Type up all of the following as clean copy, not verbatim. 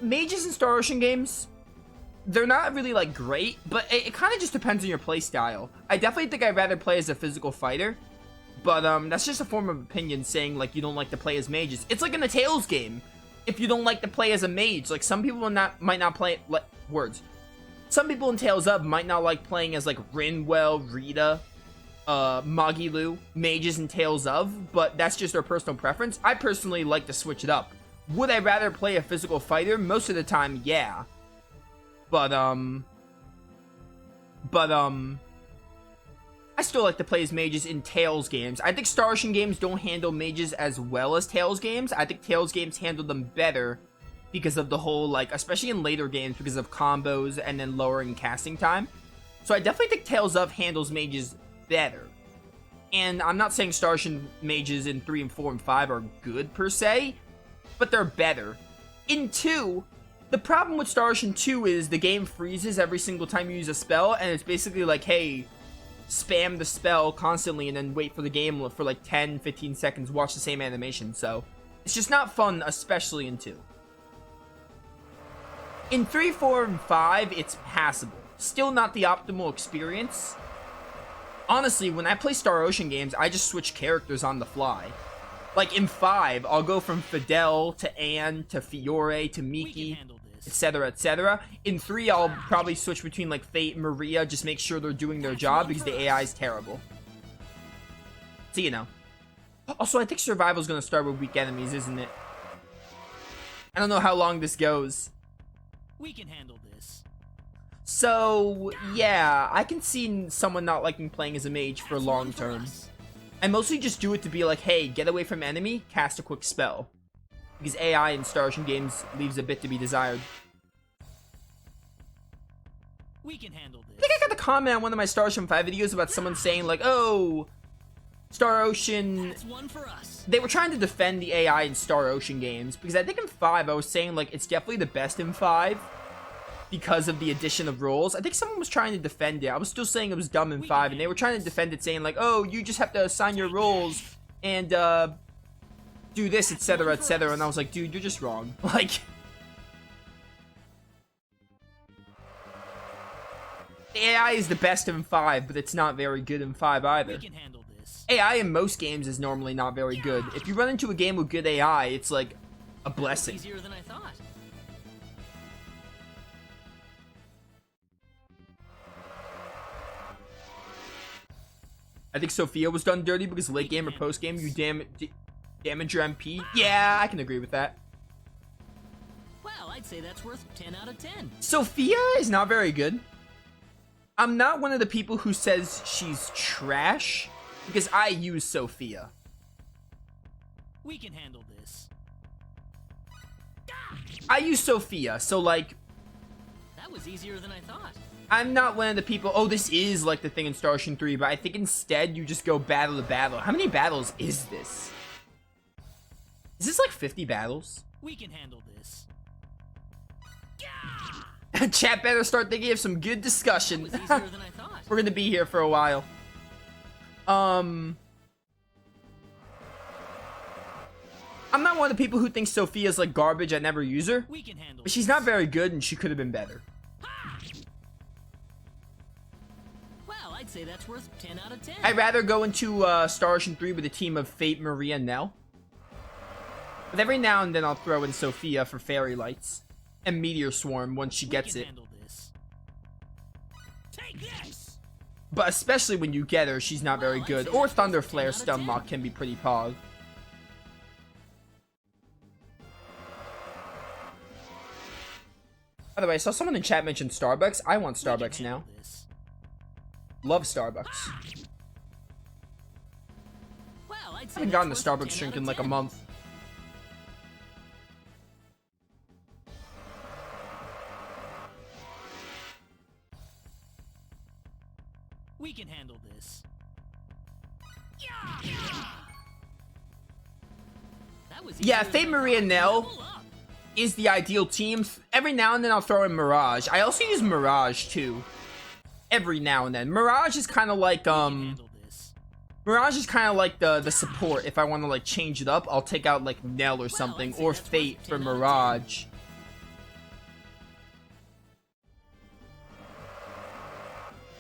Mages in Star Ocean games, they're not really like great, but it kind of just depends on your play style. I definitely think I'd rather play as a physical fighter, but that's just a form of opinion saying like you don't like to play as mages. It's like in a Tales game. If you don't like to play as a mage, like some people might not play like words. Some people in Tales of might not like playing as like Rinwell, Rita, Magilu, mages in Tales of, but that's just their personal preference. I personally like to switch it up. Would I rather play a physical fighter? Most of the time, yeah. But I still like to play as mages in Tales games. I think Star Ocean games don't handle mages as well as Tales games. I think Tales games handle them better because of the whole, like, especially in later games, because of combos and then lowering casting time. So I definitely think Tales of handles mages better. And I'm not saying Star Ocean mages in 3 and 4 and 5 are good per se, but they're better. In 2, the problem with Star Ocean 2 is the game freezes every single time you use a spell, and it's basically like, hey, spam the spell constantly and then wait for the game for like 10-15 seconds, watch the same animation. So it's just not fun, especially in 2. In 3, 4, and 5, it's passable. Still not the optimal experience. Honestly, when I play Star Ocean games, I just switch characters on the fly. Like in 5, I'll go from Fidel to Anne to Fiore to Miki, etc, etc. In 3, I'll probably switch between like Fate and Maria, just make sure they're doing their job because the AI is terrible. So, you know. Also, I think Survival's gonna start with weak enemies, isn't it? I don't know how long this goes. We can handle this. So, yeah, I can see someone not liking playing as a mage for long term. I mostly just do it to be like, hey, get away from enemy, cast a quick spell. Because AI in Star Ocean games leaves a bit to be desired. We can handle this. I think I got a comment on one of my Star Ocean 5 videos about someone saying like, oh, Star Ocean... That's one for us. They were trying to defend the AI in Star Ocean games. Because I think in 5, I was saying like, it's definitely the best in 5. Because of the addition of roles. I think someone was trying to defend it. I was still saying it was dumb in 5, and they were trying to defend it, saying like, oh, you just have to assign your roles and do this, etc, etc. And I was like, dude, you're just wrong. Like, the AI is the best in 5, but it's not very good in 5 either. We can handle this. AI in most games is normally not very good. If you run into a game with good AI, it's like a blessing. Easier than I thought. I think Sophia was done dirty because late game or post game you damage your MP. Yeah, I can agree with that. Well, I'd say that's worth 10 out of 10. Sophia is not very good. I'm not one of the people who says she's trash because I use Sophia. We can handle this. I use Sophia, so like... That was easier than I thought. I'm not one of the people, oh, this is like the thing in Star Ocean 3, but I think instead you just go battle to battle. How many battles is this? Is this like 50 battles? We can handle this. Chat better start thinking of some good discussion. That was easier than I thought. We're gonna be here for a while. I'm not one of the people who thinks Sophia's like garbage. I never use her. We can handle But she's not very good and she could have been better. I'd say that's worth 10 out of 10. I'd rather go into Star Ocean 3 with a team of Fate, Maria, and Nell. But every now and then I'll throw in Sophia for Fairy Lights. And Meteor Swarm once she gets it. This. Take this. But especially when you get her, she's not very good. Or Thunder Flare Stun Lock can be pretty pog. By the way, I saw someone in chat mention Starbucks. I want Starbucks now. Love Starbucks. Well, I haven't gotten a Starbucks drink in like a month. We can handle this. Yeah, Fate, Maria, Nell is the ideal team. Every now and then I'll throw in Mirage. I also use Mirage too. Every now and then. Mirage is kind of like Mirage is kind of like the support. If I want to like change it up, I'll take out like Nell or something, or Fate for Mirage.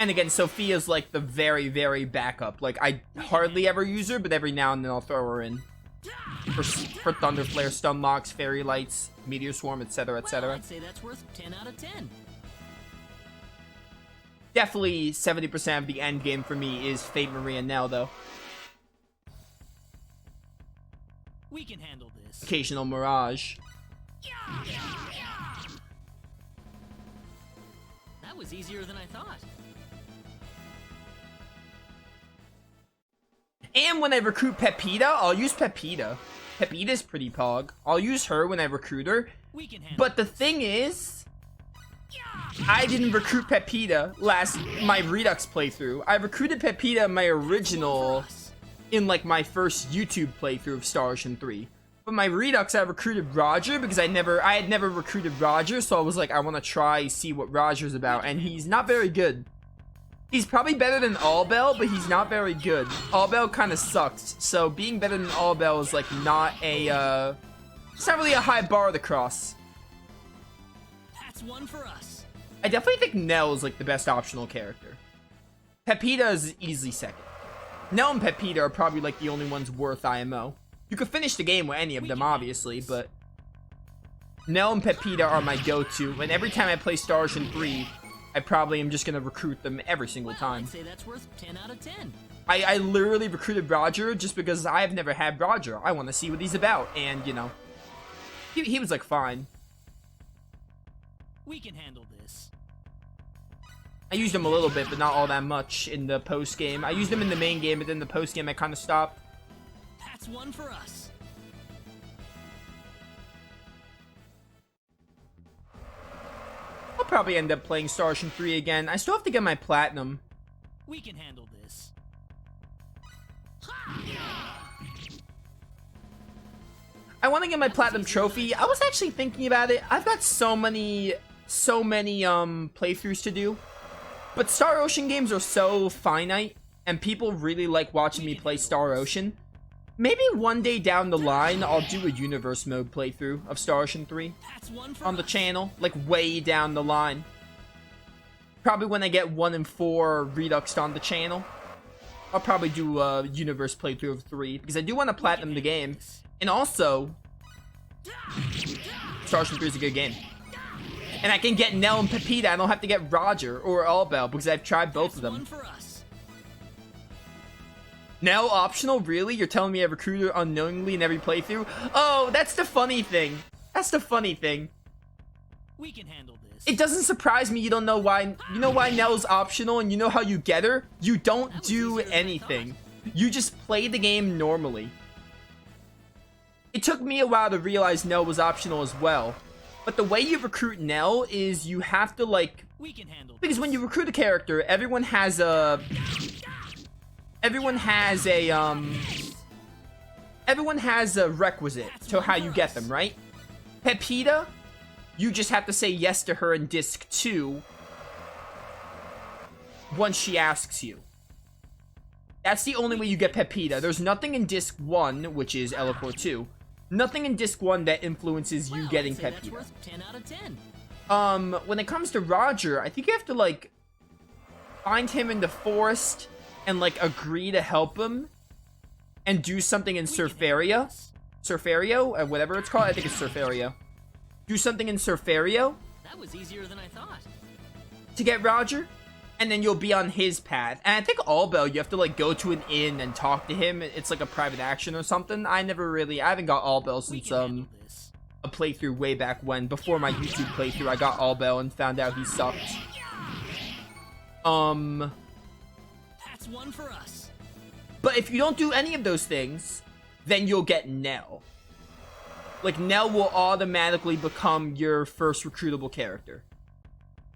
And again, Sophia's like the very, very backup. Like, I hardly ever use her, but every now and then I'll throw her in. For Thunder Flare, Stun Locks, Fairy Lights, Meteor Swarm, etc., etc. Well, I'd say that's worth 10 out of 10. Definitely 70% of the end game for me is Fate Marie and Nell, though. We can handle this. Occasional Mirage. That was easier than I thought. And when I recruit Pepita, I'll use Pepita. Pepita's pretty pog. I'll use her when I recruit her. We can handle But the thing is, I didn't recruit Pepita my Redux playthrough. I recruited Pepita in my original, in like my first YouTube playthrough of Star Ocean 3. But my Redux, I recruited Roger because I had never recruited Roger, so I was like, I want to see what Roger's about, and he's not very good. He's probably better than Allbell, but he's not very good. Allbell kind of sucks, so being better than Allbell is like not a, it's not really a high bar to cross. That's one for us. I definitely think Nell is like the best optional character. Pepita is easily second. Nell and Pepita are probably like the only ones worth IMO. You could finish the game with any of them, obviously, but Nell and Pepita are my go-to, and every time I play Star Ocean 3, I probably am just gonna recruit them every single time. I'd say that's worth 10 out of 10. I literally recruited Roger just because I have never had Roger. I want to see what he's about, and, you know, he was, like, fine. We can handle this. I used him a little bit, but not all that much in the post-game. I used him in the main game, but then the post-game I kind of stopped. That's one for us. I'll probably end up playing Star Ocean 3 again. I still have to get my Platinum. We can handle this. I want to get my Platinum Trophy. I was actually thinking about it. I've got so many playthroughs to do. But Star Ocean games are so finite, and people really like watching me play Star Ocean. Maybe one day down the line, I'll do a Universe Mode playthrough of Star Ocean 3 on the channel, like way down the line. Probably when I get 1 and 4 Redux on the channel. I'll probably do a Universe playthrough of 3, because I do want to Platinum the game. And also, Star Ocean 3 is a good game. And I can get Nell and Pepita, I don't have to get Roger or Allbell, because I've tried both of them. Nell optional? Really? You're telling me I recruit her unknowingly in every playthrough? Oh, that's the funny thing. That's the funny thing. We can handle this. It doesn't surprise me you don't know why. You know why Nell's optional, and you know how you get her? You don't do anything. You just play the game normally. It took me a while to realize Nell was optional as well. But the way you recruit Nell is you have to, like... We can handle because when you recruit a character, everyone has a requisite to how you get them, right? Pepita, you just have to say yes to her in Disc 2 once she asks you. That's the only way you get Pepita. There's nothing in Disc 1, which is Elacor 2. Nothing in Disc 1 that influences you getting Pepita. That's worth 10 out of 10. When it comes to Roger, I think you have to, like, find him in the forest and, like, agree to help him and do something in Surfaria. Surfario? Whatever it's called. I think it's Surfario. Do something in Surfario. That was easier than I thought. To get Roger. And then you'll be on his path. And I think Allbell, you have to, like, go to an inn and talk to him. It's like a private action or something. I haven't got Allbell since, a playthrough way back when. Before my YouTube playthrough, I got Allbell and found out he sucked. That's one for us. But if you don't do any of those things, then you'll get Nell. Like, Nell will automatically become your first recruitable character.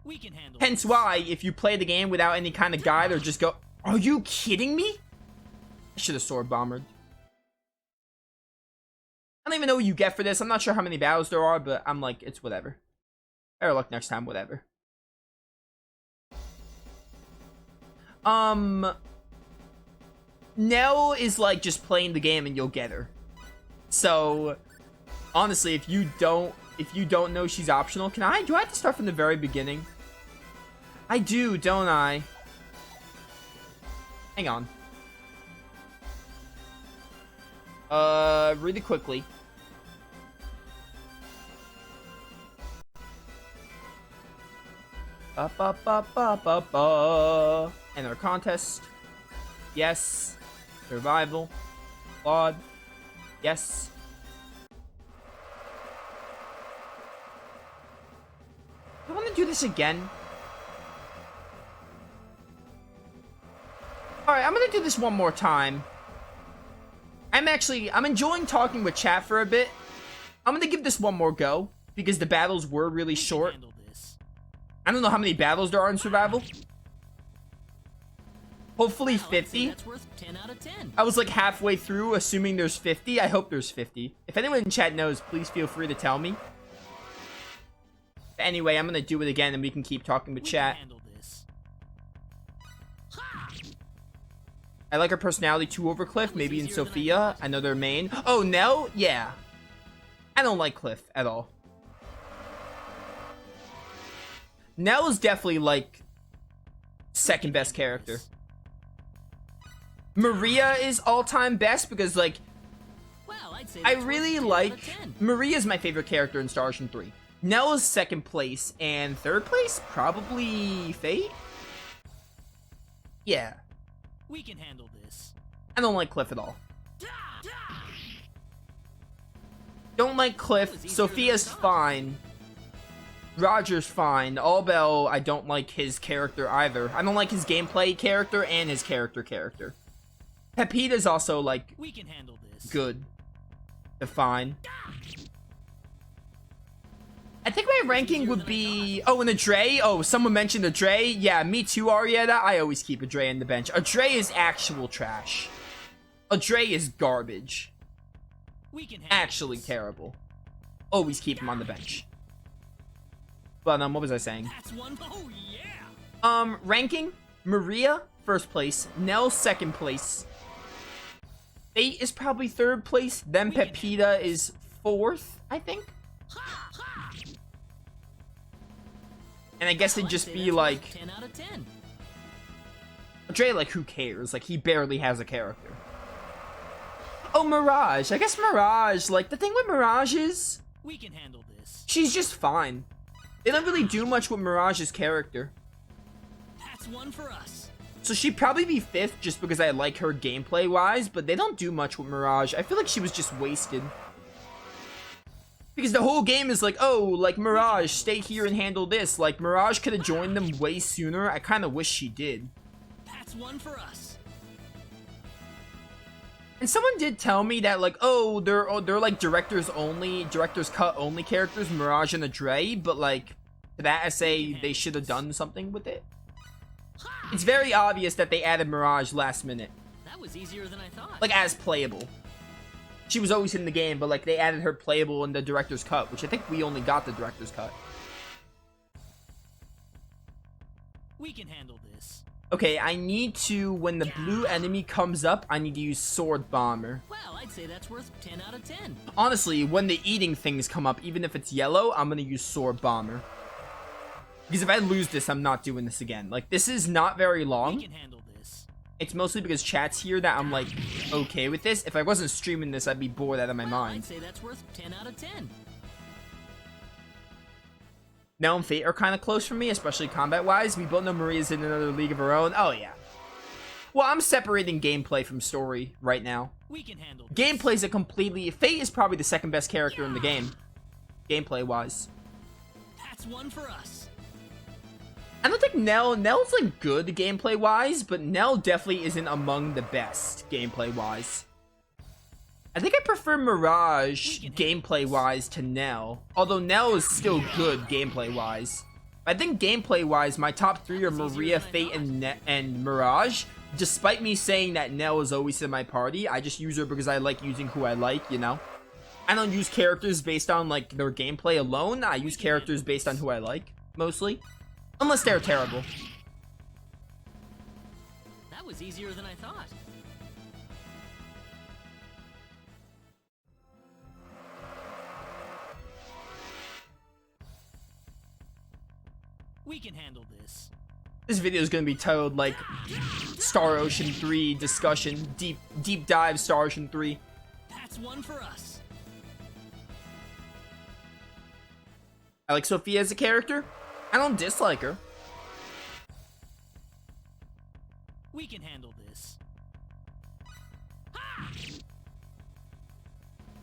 We can handle Hence why, if you play the game without any kind of guide or just go, are you kidding me? I should have sword bombered. I don't even know what you get for this. I'm not sure how many battles there are, but I'm like, it's whatever. Better luck next time, whatever. Nell is like just playing the game and you'll get her. So, honestly, if you don't know she's optional, do I have to start from the very beginning? I do, don't I? Hang on. Really quickly. Ba ba ba ba ba ba. And our contest. Yes. Survival. Claude. Yes. Do I want to do this again? Alright, I'm gonna do this one more time. I'm enjoying talking with chat for a bit. I'm gonna give this one more go, because the battles were really short. I don't know how many battles there are in survival. Hopefully 50. That's worth 10 out of 10. I was like halfway through, assuming there's 50. I hope there's 50. If anyone in chat knows, please feel free to tell me. But anyway, I'm gonna do it again, and we can keep talking with chat. I like her personality too over Cliff, maybe in Sophia. I know they're main. Oh, Nell? Yeah. I don't like Cliff at all. Nell is definitely, like, second best character. Maria is all-time best because, like, I really like... Maria's my favorite character in Star Ocean 3. Nell is second place, and third place? Probably Fate? Yeah. We can handle this. I don't like Cliff at all. Don't like Cliff. Sophia's fine. Roger's fine. Allbell, I don't like his character either. I don't like his gameplay character and his character. Pepita's also, like, we can handle this. Good. To fine. I think my ranking would be... Oh, and a Dre? Oh, someone mentioned a Dre? Yeah, me too, Arietta. I always keep a Dre in the bench. A Dre is actual trash. A Dre is garbage. Actually terrible. Always keep him on the bench. But, what was I saying? Oh, yeah. Ranking. Maria, first place. Nell, second place. Fate is probably third place. Then Pepita is fourth, I think. And I guess it'd just be like 10 out of 10. Dre, like, who cares? Like, he barely has a character. Oh, Mirage. I guess Mirage, like, the thing with Mirage is we can handle this. She's just fine. They don't really do much with Mirage's character. That's one for us. So she'd probably be fifth just because I like her gameplay wise, but they don't do much with Mirage. I feel like she was just wasted. Because the whole game is like, oh, like, Mirage, stay here and handle this. Like, Mirage could have joined them way sooner. I kind of wish she did. That's one for us. And someone did tell me that, like, oh, they're like director's cut only characters, Mirage and Dre, but, like, to that I say they should have done something with it. It's very obvious that they added Mirage last minute. That was easier than I thought. Like, as playable. She was always in the game, but, like, they added her playable in the director's cut, which I think we only got the director's cut. We can handle this. Okay, I need to, when the blue enemy comes up, I need to use Sword Bomber. Well, I'd say that's worth 10 out of 10. Honestly, when the eating things come up, even if it's yellow, I'm gonna use Sword Bomber. Because if I lose this, I'm not doing this again. Like, this is not very long. We can handle this. It's mostly because chat's here that I'm, like, okay with this. If I wasn't streaming this, I'd be bored out of my mind. I'd say that's worth 10 out of 10. Nell and Fate are kind of close for me, especially combat-wise. We both know Maria's in another league of her own. Oh, yeah. Well, I'm separating gameplay from story right now. We can handle this. Gameplay's a completely... Fate is probably the second best character in the game. Gameplay-wise. That's one for us. I don't think Nell's, like, good gameplay-wise, but Nell definitely isn't among the best gameplay-wise. I think I prefer Mirage gameplay-wise to Nell, although Nell is still good gameplay-wise. I think gameplay-wise, my top three are Maria, Fate, and Mirage. Despite me saying that Nell is always in my party, I just use her because I like using who I like, you know? I don't use characters based on, like, their gameplay alone. I use characters based on who I like, mostly. Unless they're terrible. That was easier than I thought. We can handle this. This video is gonna be titled like Star Ocean 3 discussion, deep dive Star Ocean 3. That's one for us. I like Sophia as a character. I don't dislike her. We can handle this.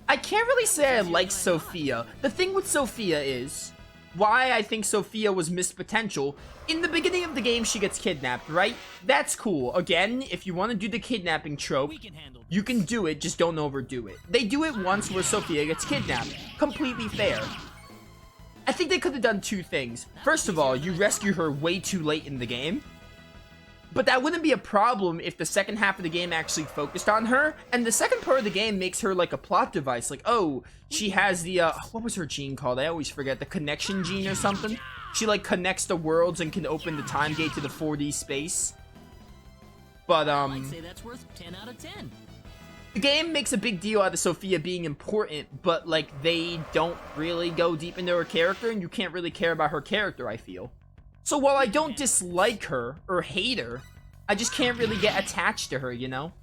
I can't really say I like Sophia. The thing with Sophia is why I think Sophia was missed potential. In the beginning of the game, she gets kidnapped, right? That's cool. Again, if you want to do the kidnapping trope, you can do it, just don't overdo it. They do it once where Sophia gets kidnapped. Completely fair. I think they could have done two things. First of all, you rescue her way too late in the game. But that wouldn't be a problem if the second half of the game actually focused on her. And the second part of the game makes her like a plot device. Like, oh, she has the, what was her gene called? I always forget. The connection gene or something? She like connects the worlds and can open the time gate to the 4D space. But, I'd say that's worth 10 out of 10. The game makes a big deal out of Sophia being important, but like they don't really go deep into her character and you can't really care about her character, I feel. So while I don't dislike her or hate her, I just can't really get attached to her, you know?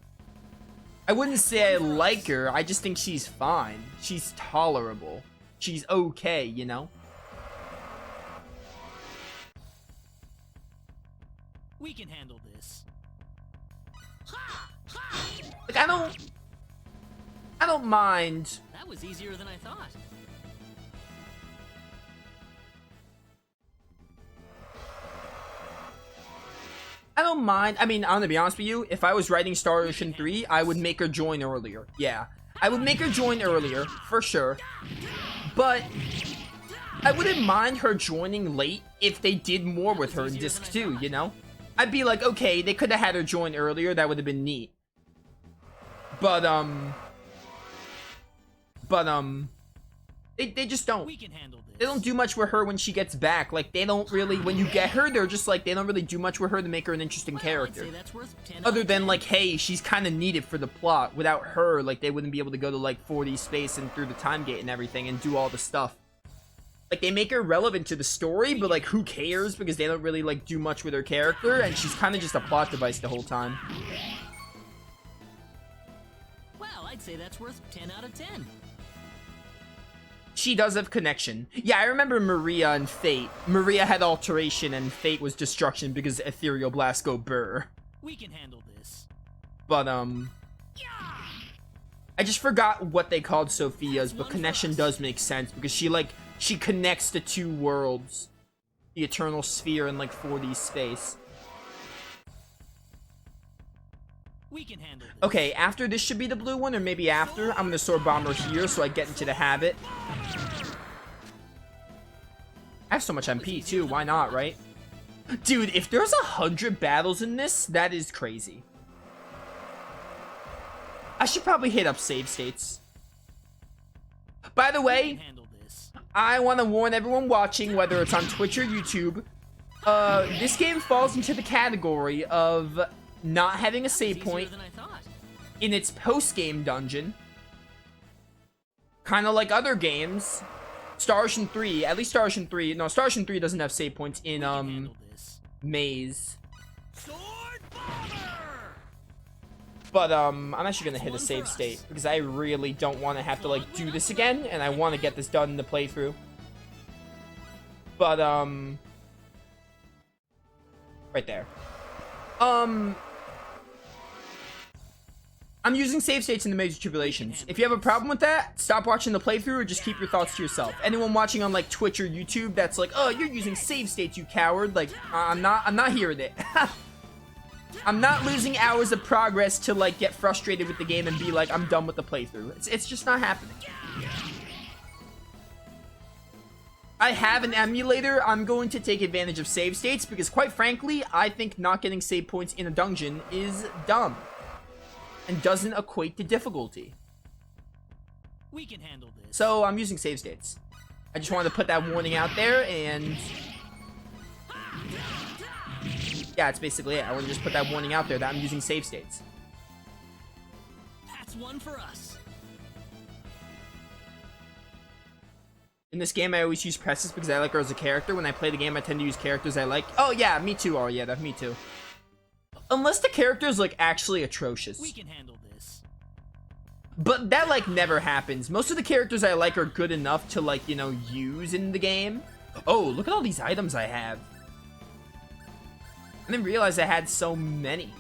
I wouldn't say I like her, I just think she's fine. She's tolerable. She's okay, you know? We can handle this. Like, I don't mind. That was easier than I thought. I don't mind. I mean, I'm gonna be honest with you. If I was writing Star Ocean 3, I would make her join earlier. Yeah. I would make her join earlier, for sure. But I wouldn't mind her joining late if they did more with her in Disc 2, you know? I'd be like, okay, they could have had her join earlier. That would have been neat. But, they just don't. We can handle this. They don't do much with her when she gets back. Like, they don't really, when you get her, they're just like, they don't really do much with her to make her an interesting character. I'd say that's worth 10 Other out of than 10. like, hey, she's kind of needed for the plot. Without her, like, they wouldn't be able to go to like 4D space and through the time gate and everything and do all the stuff. Like, they make her relevant to the story, but like, who cares? Because they don't really like do much with her character, and she's kind of just a plot device the whole time. Well, I'd say that's worth 10 out of 10. She does have connection. Yeah, I remember Maria and Fate. Maria had alteration and Fate was destruction because Ethereal Blast go burr. We can handle this. But, I just forgot what they called Sophia's, but connection does make sense because she connects the two worlds. The Eternal Sphere and, like, 4D space. We can handle this. Okay, after this should be the blue one, or maybe after. I'm gonna Sword Bomber here so I get into the habit. I have so much MP too, why not, right? Dude, if there's 100 battles in this, that is crazy. I should probably hit up save states. By the We way, can handle this. I want to warn everyone watching, whether it's on Twitch or YouTube, this game falls into the category of not having a save point Easier than I thought. in its post-game dungeon. Kind of like other games. Star Ocean 3, at least Star Ocean 3, no, Star Ocean 3 doesn't have save points in, We can handle this. Maze. Sword Bomber! But, I'm actually gonna hit a save state, because I really don't want to have to, like, do this again, and I want to get this done in the playthrough. But, right there. I'm using save states in the Major Tribulations. If you have a problem with that, stop watching the playthrough or just keep your thoughts to yourself. Anyone watching on like Twitch or YouTube that's like, oh, you're using save states, you coward. Like, I'm not hearing it. I'm not losing hours of progress to like get frustrated with the game and be like, I'm done with the playthrough. It's just not happening. I have an emulator. I'm going to take advantage of save states because quite frankly, I think not getting save points in a dungeon is dumb. And doesn't equate to difficulty. We can handle this. So I'm using save states. I just wanted to put that warning out there, and yeah, it's basically it. I want to just put that warning out there that I'm using save states. That's one for us. In this game, I always use Presses because I like her as a character. When I play the game, I tend to use characters I like. Oh, yeah, me too, Arietta. Me too. Unless the character's, like, actually atrocious. We can handle this. But that, like, never happens. Most of the characters I like are good enough to, like, you know, use in the game. Oh, look at all these items I have. I didn't realize I had so many.